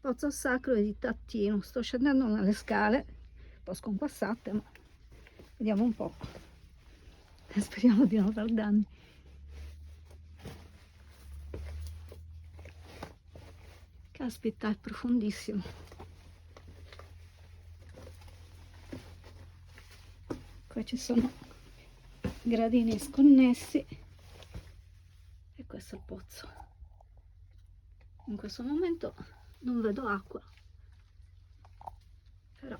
Pozzo Sacro di Tattino. Sto scendendo nelle scale, un po' sconquassate, ma vediamo un po'. Speriamo di non far danni. Caspita, è profondissimo. Qua ci sono gradini sconnessi e questo è il pozzo. In questo momento non vedo acqua, però